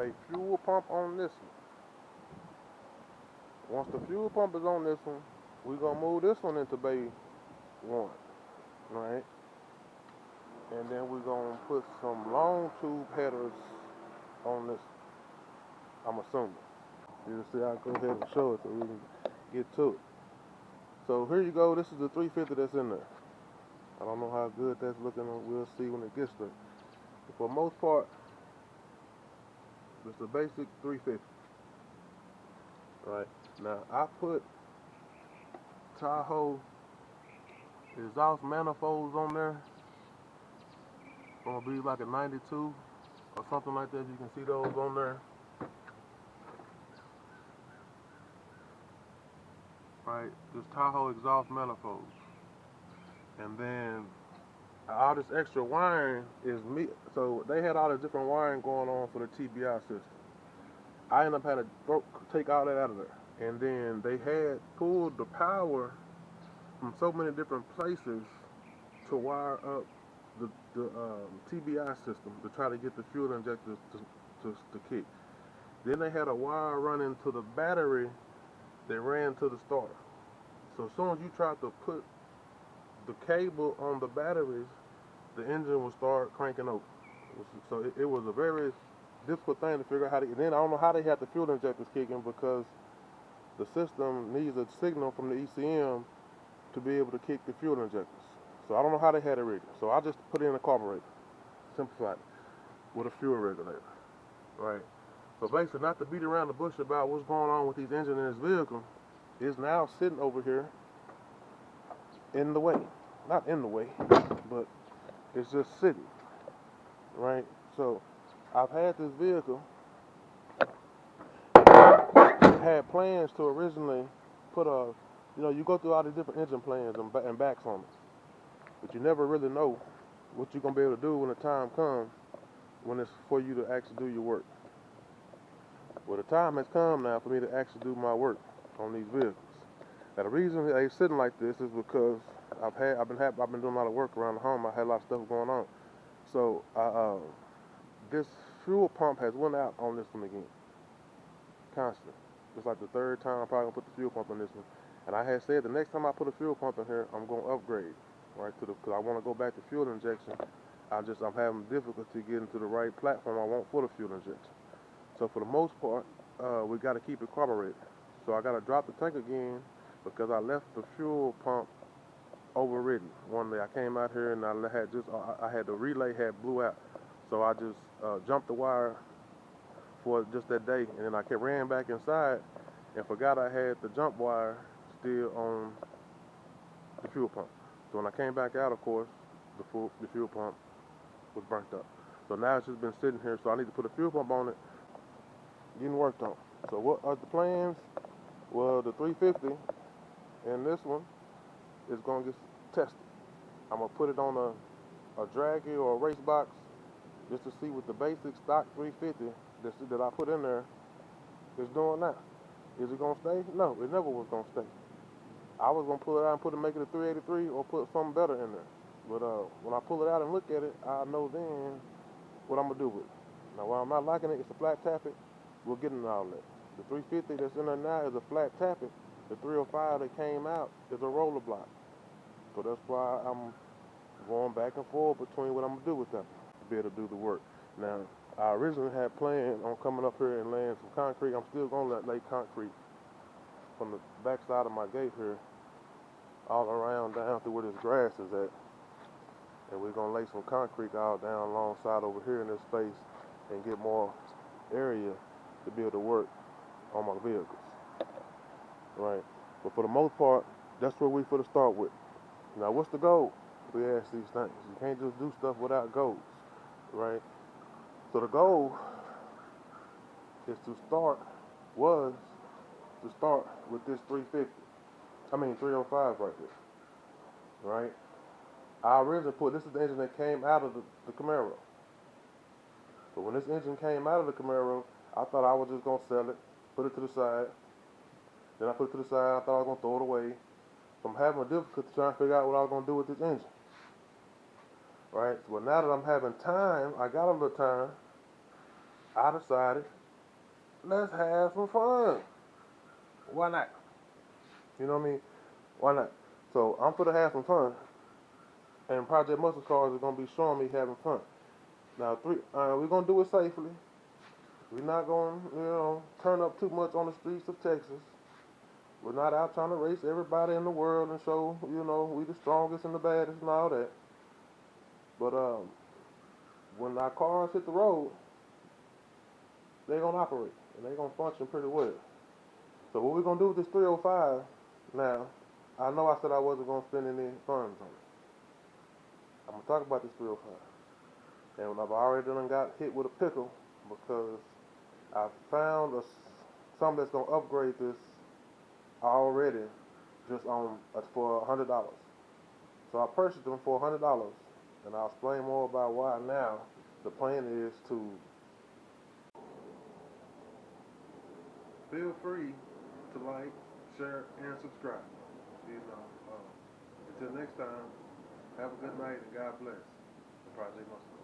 a fuel pump on this one. Once the fuel pump is on this one, we're going to move this one into bay 1, right? And then we're going to put some long tube headers on this, I'm assuming. You'll see, I'll go ahead and show it so we can get to it. So here you go, this is the 350 that's in there. I don't know how good that's looking, we'll see when it gets there. But for the most part, it's a basic 350. Right, now I put Tahoe exhaust manifolds on there. Gonna be like a 92 or something like that. You can see those on there. Right, just Tahoe exhaust manifolds. And then all this extra wiring is me. So they had all this different wiring going on for the TBI system. I ended up having to take all that out of there. And then they had pulled the power from so many different places to wire up the TBI system to try to get the fuel injector to kick. Then they had a wire running to the battery that ran to the starter. So as soon as you tried to put the cable on the batteries, the engine would start cranking over. So it was a very difficult thing to figure out how to. Then I don't know how they had the fuel injectors kicking, because the system needs a signal from the ECM to be able to kick the fuel injectors. So I don't know how they had it rigged. So I just put in a carburetor, simplified it, with a fuel regulator, right? So basically, not to beat around the bush about what's going on with these engines in this vehicle, is now sitting over here in the way. Not in the way, but it's just sitting, right? So I've had this vehicle, had plans to originally put a, you go through all these different engine plans and backs on it, but you never really know what you're going to be able to do when the time comes, when it's for you to actually do your work. Well, the time has come now for me to actually do my work on these vehicles. Now the reason they're sitting like this is because I've been doing a lot of work around the home. I had a lot of stuff going on. So this fuel pump has went out on this one again, constantly. It's like the third time I'm probably gonna put the fuel pump on this one. And I had said the next time I put a fuel pump in here, I'm gonna upgrade, right? Because I want to go back to fuel injection. I'm having difficulty getting to the right platform I want for the fuel injection. So for the most part, we got to keep it carbureted. So I got to drop the tank again because I left the fuel pump overridden. One day I came out here and I had the relay had blew out. So I just jumped the wire for just that day, and then I ran back inside and forgot I had the jump wire still on the fuel pump. So when I came back out, of course, the fuel pump was burnt up. So now it's just been sitting here, so I need to put a fuel pump on it, getting worked on. So what are the plans? Well, the 350 and this one is going to get tested. I'm going to put it on a draggy or a race box just to see what the basic stock 350 that I put in there is doing now. Is it going to stay? No, it never was going to stay. I was going to pull it out and make it a 383 or put something better in there. But when I pull it out and look at it, I know then what I'm going to do with it. Now, while I'm not liking it, it's a flat tappet. We'll get into all that. The 350 that's in there now is a flat tappet. The 305 that came out is a roller block. So that's why I'm going back and forth between what I'm going to do with them to be able to do the work. Now, I originally had planned on coming up here and laying some concrete. I'm still going to lay concrete from the back side of my gate here all around down to where this grass is at. And we're going to lay some concrete all down alongside over here in this space and get more area to be able to work on my vehicles. Right? But for the most part, that's where we for to start with. Now, what's the goal? We ask these things. You can't just do stuff without goals, right? So the goal is to start with this 305 right here, right? I originally this is the engine that came out of the Camaro. But when this engine came out of the Camaro, I thought I was just going to sell it, put it to the side. Then I put it to the side, I thought I was going to throw it away. So I'm having a difficulty trying to figure out what I was going to do with this engine. Right? So now that I'm having time, I got a little time, I decided, let's have some fun. Why not? You know what I mean? Why not? So I'm for to have some fun, and Project Muscle Cars is gonna be showing me having fun. Now, we're gonna do it safely. We're not gonna, turn up too much on the streets of Texas. We're not out trying to race everybody in the world and show, we the strongest and the baddest and all that. But when our cars hit the road, they're gonna operate and they're gonna function pretty well. So what we're gonna do with this 305 now? I know I said I wasn't gonna spend any funds on it. I'm gonna talk about this 305. And I've already done got hit with a pickle because I found something that's gonna upgrade this already just on for $100. So I purchased them for $100, and I'll explain more about why now. The plan is to feel free to like, share, and subscribe. Until next time, have a good night and God bless. The Project Muscle.